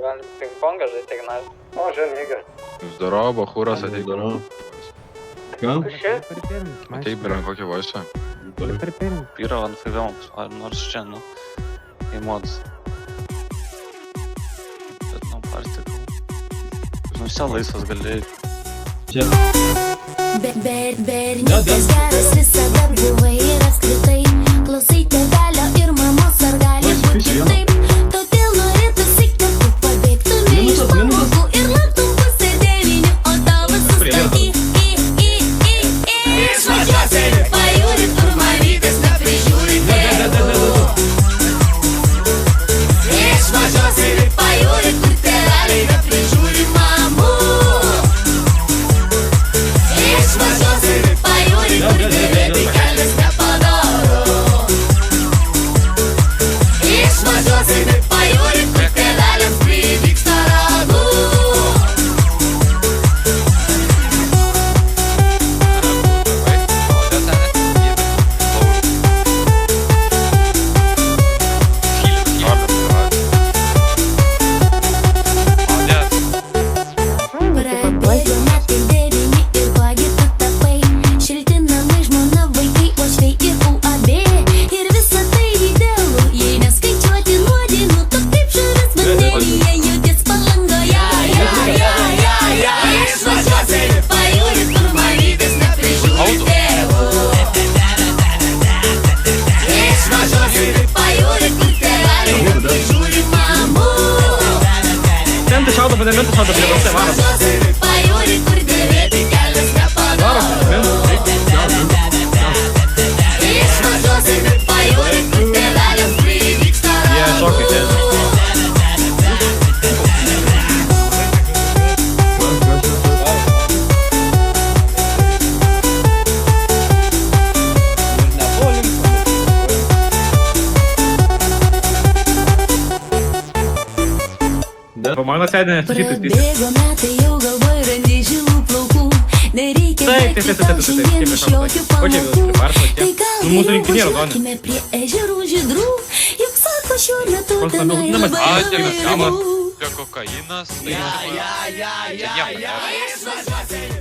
Galim ping-pongą žaisti, Ignas. O, žemyga. Здорово, бахурас, ateik. Ką? Ateik, beren, kokį vaisą. Yra ant FVM, nors čia, nu, į modus. Bet, nu, partikau. Nu, visi laisvas galėjai. Čia. Berniukas geras visada buvai ir apskritai. Klausai tėvelio ir mamos, ar gali būti taip. Todėl norėtųsi, kad tu pabėgtumė iš pamokų ir laktum pusę 9, o tavo sustatį. Išvažiuosi ir pajūri, kur marytės neprižiūri tėvų. Išvažiuosi ir pajūri, kur tėveliai neprižiūri mamų. Išvažiuosi ir pajūri, kur dėvėti kelnes nepadaro. Išvažiuosi ir pajūri, kur tėveliams prilygsta ragų. Prabėgo metai 9 ir vagi tu tapai. Šilti namai, žmona, vaikai, uošviai ir UAB. Ir visa tai idealu, jei neskaičiuoti nuodėmių. Tu kaip žuvis vandenyje judės palangoje. Išvažiuosi ir pajūri, kur marytės neprižiūri tėvų. Išvažiuosi ir pajūri, kur tėveliai neprižiūri mamų. Mentas šaudo, prie visi varom. Išvažiuosi ir pajūri, kur dėvėti kelnes nepadaro. Išvažiuosi ir pajūri, kur tėveliams prilygsta ragų. Mano sėdė nesakytis teisės. Prabėgo metai, jau galvoj randi žilų plaukų. Nereikia bėgti tau šiandien iš jokių pamokų. Tai gal geriau važiuokime prie ežerų žydrų. Juk sako šiuo metu tenai labai įvairių. Kokainas. Išvažiuosi ir